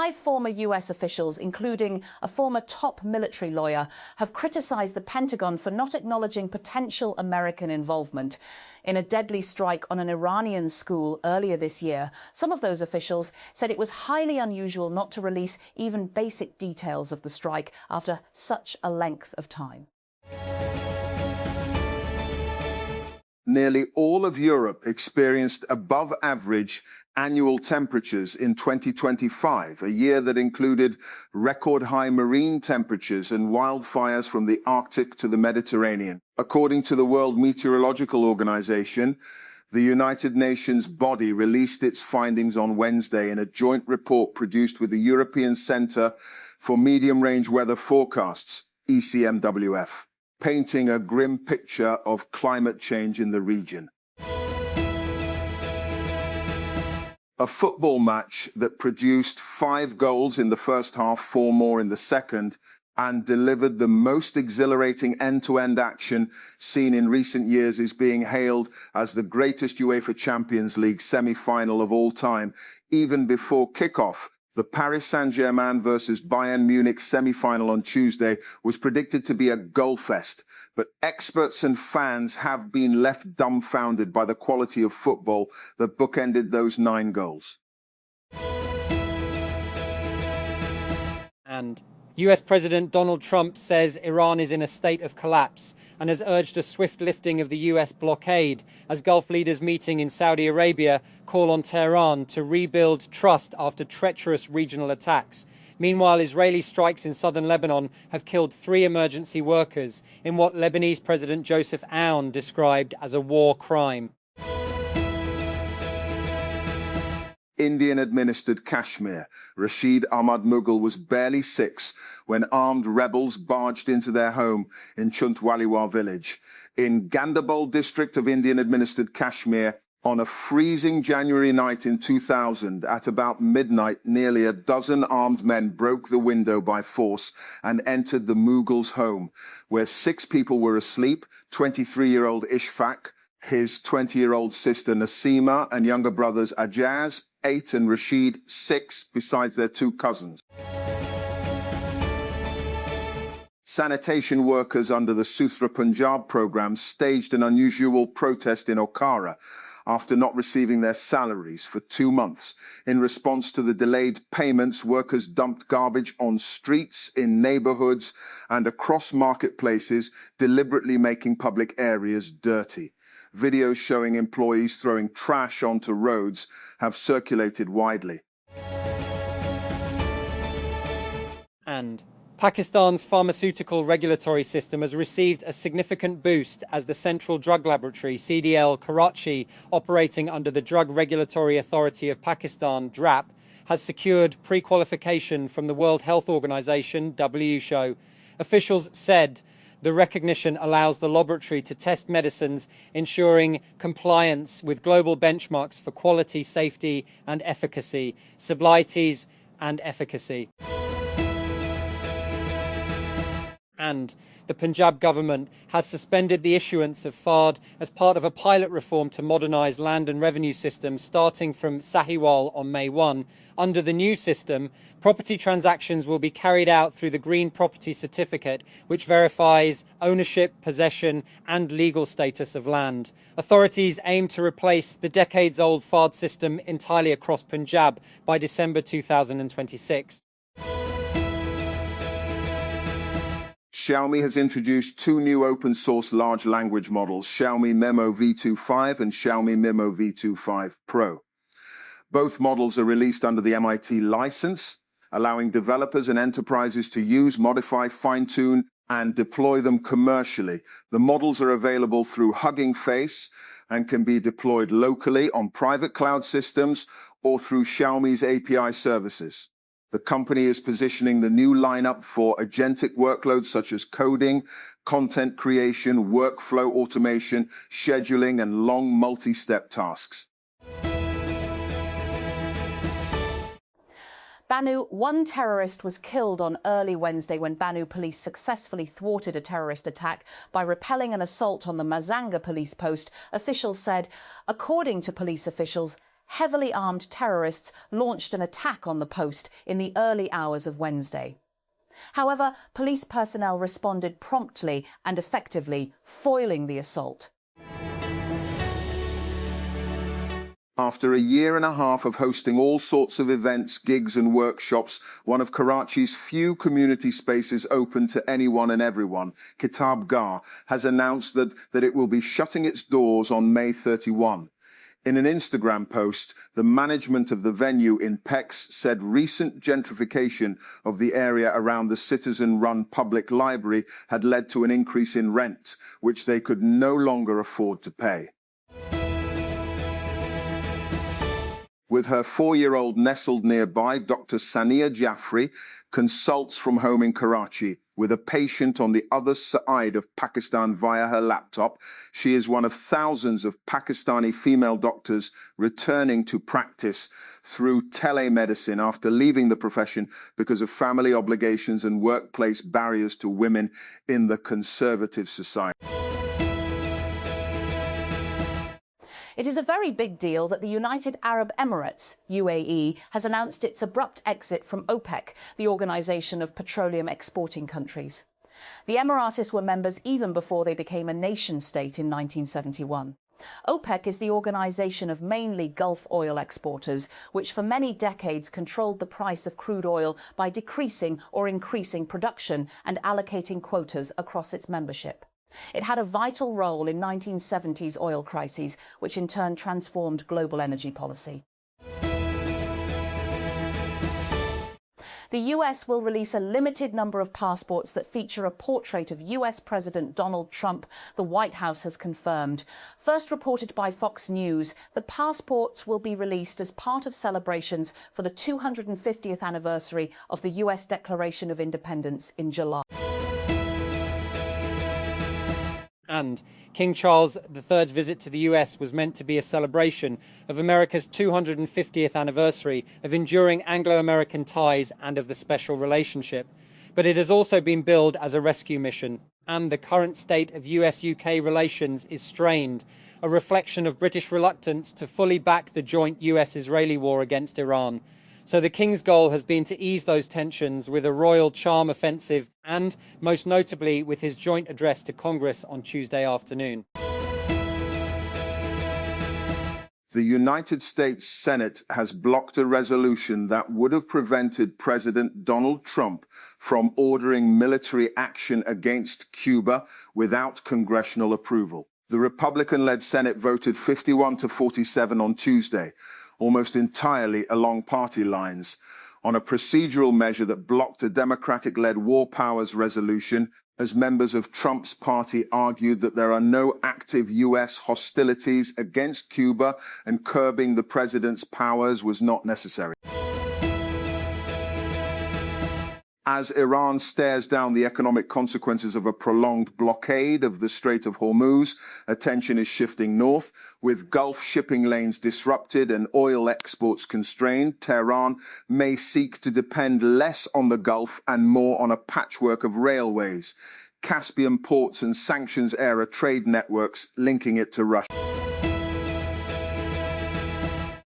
5 former US officials, including a former top military lawyer, have criticized the Pentagon for not acknowledging potential American involvement in a deadly strike on an Iranian school earlier this year. Some of those officials said it was highly unusual not to release even basic details of the strike after such a length of time. Nearly all of Europe experienced above-average annual temperatures in 2025, a year that included record-high marine temperatures and wildfires from the Arctic to the Mediterranean. According to the World Meteorological Organization, the United Nations body released its findings on Wednesday in a joint report produced with the European Centre for Medium-Range Weather Forecasts, ECMWF, painting a grim picture of climate change in the region. A football match that produced 5 goals in the first half, 4 more in the second, and delivered the most exhilarating end-to-end action seen in recent years is being hailed as the greatest UEFA Champions League semi-final of all time. Even before kickoff, the Paris Saint-Germain versus Bayern Munich semi-final on Tuesday was predicted to be a goal fest, but experts and fans have been left dumbfounded by the quality of football that bookended those 9 goals. And US President Donald Trump says Iran is in a state of collapse and has urged a swift lifting of the US blockade as Gulf leaders meeting in Saudi Arabia call on Tehran to rebuild trust after treacherous regional attacks. Meanwhile, Israeli strikes in southern Lebanon have killed 3 emergency workers in what Lebanese President Joseph Aoun described as a war crime. Indian-administered Kashmir. Rashid Ahmad Mughal was barely 6 when armed rebels barged into their home in Chuntwaliwar village in Gandarbal district of Indian-administered Kashmir. On a freezing January night in 2000, at about midnight, nearly a dozen armed men broke the window by force and entered the Mughals' home, where 6 people were asleep: 23-year-old Ishfaq, his 20-year-old sister Nasima, and younger brothers Ajaz, 8, and Rashid, 6, besides their 2 cousins. Sanitation workers under the Suthra Punjab program staged an unusual protest in Okara after not receiving their salaries for 2 months. In response to the delayed payments, workers dumped garbage on streets, in neighborhoods, and across marketplaces, deliberately making public areas dirty. Videos showing employees throwing trash onto roads have circulated widely. And Pakistan's pharmaceutical regulatory system has received a significant boost as the Central Drug Laboratory, CDL Karachi, operating under the Drug Regulatory Authority of Pakistan, DRAP, has secured pre-qualification from the World Health Organization, WHO. Officials said the recognition allows the laboratory to test medicines, ensuring compliance with global benchmarks for quality, safety and efficacy, stabilities and efficacy. And the Punjab government has suspended the issuance of FARD as part of a pilot reform to modernise land and revenue systems starting from Sahiwal on May 1. Under the new system, property transactions will be carried out through the Green Property Certificate, which verifies ownership, possession and legal status of land. Authorities aim to replace the decades-old FARD system entirely across Punjab by December 2026. Xiaomi has introduced 2 new open-source large language models, Xiaomi Memo V25 and Xiaomi Memo V25 Pro. Both models are released under the MIT license, allowing developers and enterprises to use, modify, fine-tune, and deploy them commercially. The models are available through Hugging Face and can be deployed locally on private cloud systems or through Xiaomi's API services. The company is positioning the new lineup for agentic workloads such as coding, content creation, workflow automation, scheduling, and long multi-step tasks. Banu, 1 terrorist was killed on early Wednesday when Banu police successfully thwarted a terrorist attack by repelling an assault on the Mazanga police post, officials said. According to police officials, heavily armed terrorists launched an attack on the post in the early hours of Wednesday. However, police personnel responded promptly and effectively, foiling the assault. After a year and a half of hosting all sorts of events, gigs and workshops, one of Karachi's few community spaces open to anyone and everyone, Kitab Gah, has announced that it will be shutting its doors on May 31. In an Instagram post, the management of the venue in Pex said recent gentrification of the area around the citizen-run public library had led to an increase in rent, which they could no longer afford to pay. With her 4-year-old nestled nearby, Dr. Sania Jaffrey consults from home in Karachi. With a patient on the other side of Pakistan via her laptop, she is one of thousands of Pakistani female doctors returning to practice through telemedicine after leaving the profession because of family obligations and workplace barriers to women in the conservative society. It is a very big deal that the United Arab Emirates, UAE, has announced its abrupt exit from OPEC, the Organisation of Petroleum Exporting Countries. The Emiratis were members even before they became a nation-state in 1971. OPEC is the organisation of mainly Gulf oil exporters, which for many decades controlled the price of crude oil by decreasing or increasing production and allocating quotas across its membership. It had a vital role in 1970s oil crises, which in turn transformed global energy policy. The US will release a limited number of passports that feature a portrait of US President Donald Trump, the White House has confirmed. First reported by Fox News, the passports will be released as part of celebrations for the 250th anniversary of the US Declaration of Independence in July. And King Charles III's visit to the US was meant to be a celebration of America's 250th anniversary of enduring Anglo-American ties and of the special relationship. But it has also been billed as a rescue mission, and the current state of US-UK relations is strained, a reflection of British reluctance to fully back the joint US-Israeli war against Iran. So the King's goal has been to ease those tensions with a royal charm offensive and, most notably, with his joint address to Congress on Tuesday afternoon. The United States Senate has blocked a resolution that would have prevented President Donald Trump from ordering military action against Cuba without congressional approval. The Republican-led Senate voted 51-47 on Tuesday, almost entirely along party lines, on a procedural measure that blocked a Democratic-led War Powers resolution as members of Trump's party argued that there are no active U.S. hostilities against Cuba and curbing the president's powers was not necessary. As Iran stares down the economic consequences of a prolonged blockade of the Strait of Hormuz, attention is shifting north. With Gulf shipping lanes disrupted and oil exports constrained, Tehran may seek to depend less on the Gulf and more on a patchwork of railways, Caspian ports and sanctions-era trade networks linking it to Russia.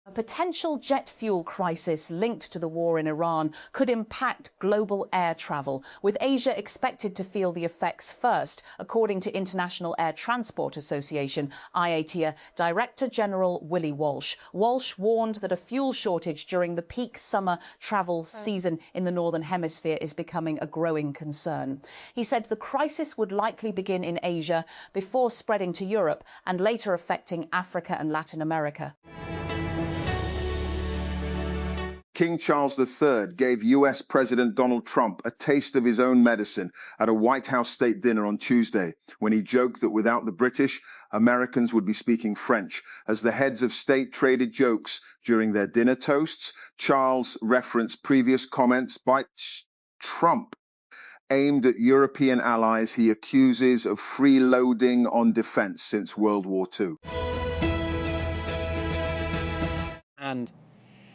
A potential jet fuel crisis linked to the war in Iran could impact global air travel, with Asia expected to feel the effects first, according to International Air Transport Association, IATA Director General Willie Walsh. Walsh warned that a fuel shortage during the peak summer travel season in the Northern Hemisphere is becoming a growing concern. He said the crisis would likely begin in Asia before spreading to Europe and later affecting Africa and Latin America. King Charles III gave US President Donald Trump a taste of his own medicine at a White House state dinner on Tuesday, when he joked that without the British, Americans would be speaking French. As the heads of state traded jokes during their dinner toasts, Charles referenced previous comments by Trump aimed at European allies he accuses of freeloading on defense since World War II. And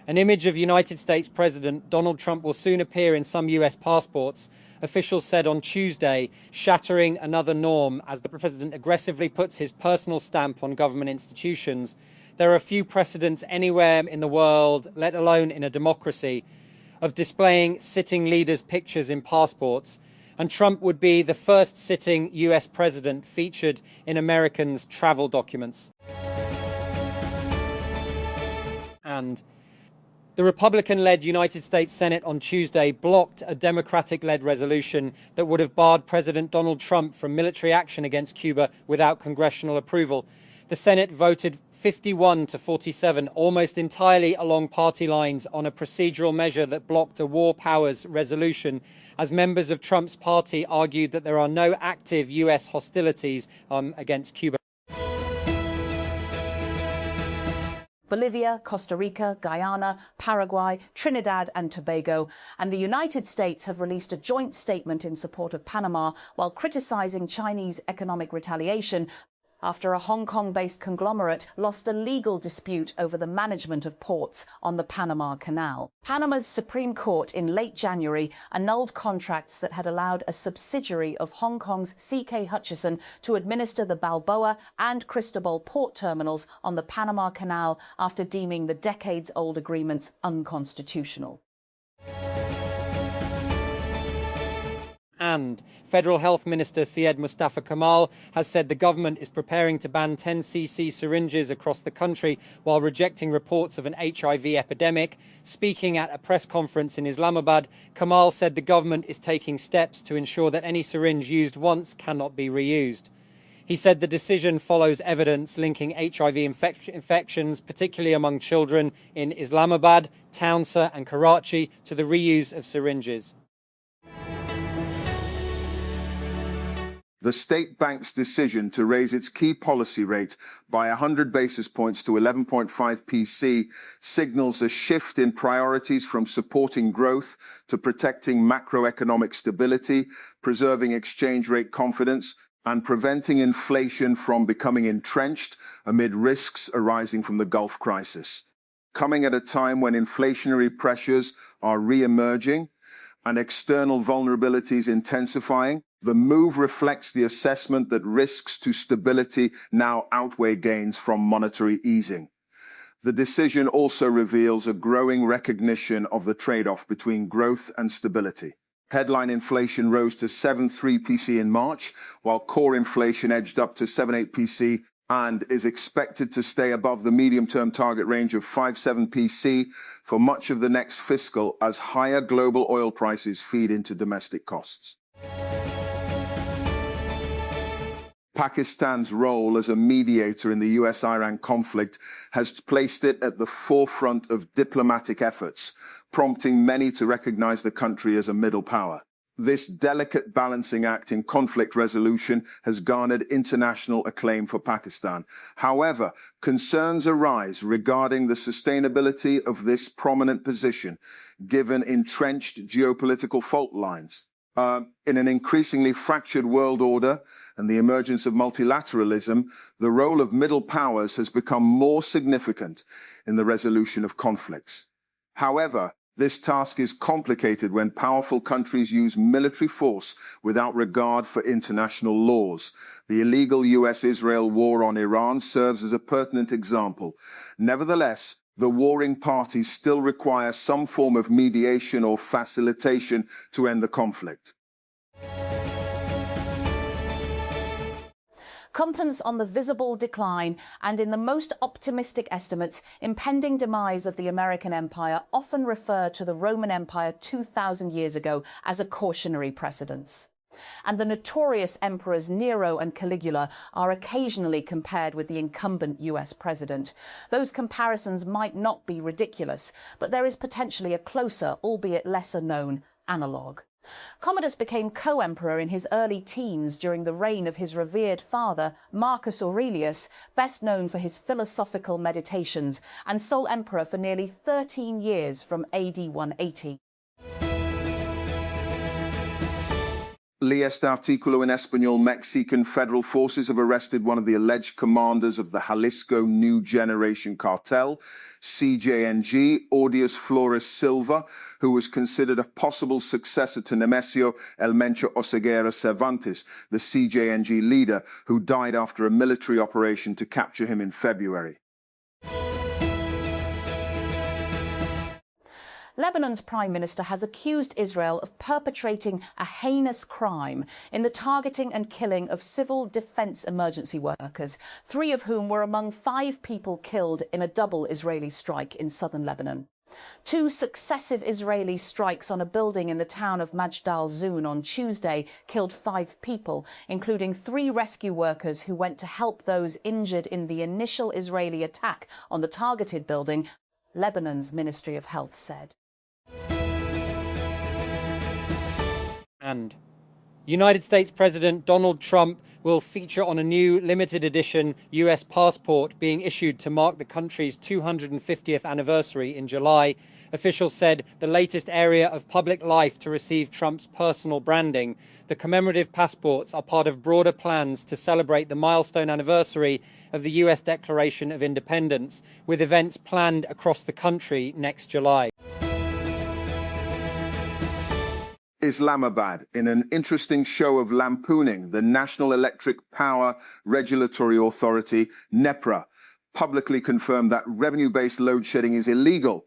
an image of United States President Donald Trump will soon appear in some US passports, officials said on Tuesday, shattering another norm as the president aggressively puts his personal stamp on government institutions. There are few precedents anywhere in the world, let alone in a democracy, of displaying sitting leaders' pictures in passports, and Trump would be the first sitting US president featured in Americans' travel documents. And the Republican-led United States Senate on Tuesday blocked a Democratic-led resolution that would have barred President Donald Trump from military action against Cuba without congressional approval. The Senate voted 51 to 47, almost entirely along party lines, on a procedural measure that blocked a war powers resolution, as members of Trump's party argued that there are no active US hostilities against Cuba. Bolivia, Costa Rica, Guyana, Paraguay, Trinidad and Tobago and the United States have released a joint statement in support of Panama while criticising Chinese economic retaliation after a Hong Kong-based conglomerate lost a legal dispute over the management of ports on the Panama Canal. Panama's Supreme Court in late January annulled contracts that had allowed a subsidiary of Hong Kong's CK Hutchison to administer the Balboa and Cristobal port terminals on the Panama Canal after deeming the decades-old agreements unconstitutional. And Federal Health Minister Syed Mustafa Kamal has said the government is preparing to ban 10cc syringes across the country while rejecting reports of an HIV epidemic. Speaking at a press conference in Islamabad, Kamal said the government is taking steps to ensure that any syringe used once cannot be reused. He said the decision follows evidence linking HIV infections, particularly among children in Islamabad, Township and Karachi, to the reuse of syringes. The state bank's decision to raise its key policy rate by 100 basis points to 11.5 PC signals a shift in priorities from supporting growth to protecting macroeconomic stability, preserving exchange rate confidence, and preventing inflation from becoming entrenched amid risks arising from the Gulf crisis. Coming at a time when inflationary pressures are re-emerging and external vulnerabilities intensifying, the move reflects the assessment that risks to stability now outweigh gains from monetary easing. The decision also reveals a growing recognition of the trade-off between growth and stability. Headline inflation rose to 7.3 PC in March, while core inflation edged up to 7.8 PC and is expected to stay above the medium-term target range of 5.7 PC for much of the next fiscal as higher global oil prices feed into domestic costs. Pakistan's role as a mediator in the US-Iran conflict has placed it at the forefront of diplomatic efforts, prompting many to recognize the country as a middle power. This delicate balancing act in conflict resolution has garnered international acclaim for Pakistan. However, concerns arise regarding the sustainability of this prominent position, given entrenched geopolitical fault lines. In an increasingly fractured world order and the emergence of multilateralism, the role of middle powers has become more significant in the resolution of conflicts. However, this task is complicated when powerful countries use military force without regard for international laws. The illegal US-Israel war on Iran serves as a pertinent example. Nevertheless, the warring parties still require some form of mediation or facilitation to end the conflict. Confidence on the visible decline and, in the most optimistic estimates, impending demise of the American empire often refer to the Roman Empire 2,000 years ago as a cautionary precedence. And the notorious emperors Nero and Caligula are occasionally compared with the incumbent US president. Those comparisons might not be ridiculous, but there is potentially a closer, albeit lesser known, analogue. Commodus became co-emperor in his early teens during the reign of his revered father, Marcus Aurelius, best known for his philosophical meditations, and sole emperor for nearly 13 years from AD 180. Lee este artículo en español. Mexican federal forces have arrested one of the alleged commanders of the Jalisco New Generation Cartel, CJNG, Audius Flores Silva, who was considered a possible successor to Nemesio El Mencho Oseguera Cervantes, the CJNG leader, who died after a military operation to capture him in February. Lebanon's Prime Minister has accused Israel of perpetrating a heinous crime in the targeting and killing of civil defence emergency workers, 3 of whom were among 5 people killed in a double Israeli strike in southern Lebanon. 2 successive Israeli strikes on a building in the town of Majd al-Zoun on Tuesday killed 5 people, including 3 rescue workers who went to help those injured in the initial Israeli attack on the targeted building, Lebanon's Ministry of Health said. And United States President Donald Trump will feature on a new limited edition US passport being issued to mark the country's 250th anniversary in July. Officials said the latest area of public life to receive Trump's personal branding. The commemorative passports are part of broader plans to celebrate the milestone anniversary of the US Declaration of Independence, with events planned across the country next July. Islamabad, in an interesting show of lampooning, the National Electric Power Regulatory Authority, NEPRA, publicly confirmed that revenue-based load shedding is illegal,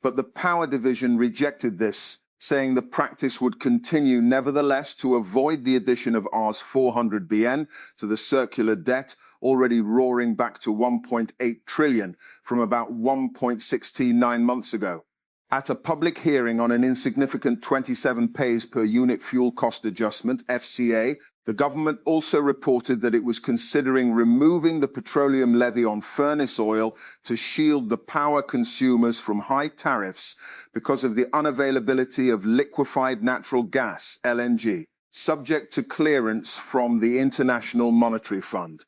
but the Power Division rejected this, saying the practice would continue nevertheless to avoid the addition of Rs 400 BN to the circular debt, already roaring back to 1.8 trillion from about 1.69 months ago. At a public hearing on an insignificant 27 pays per unit fuel cost adjustment, FCA, the government also reported that it was considering removing the petroleum levy on furnace oil to shield the power consumers from high tariffs because of the unavailability of liquefied natural gas, LNG, subject to clearance from the International Monetary Fund.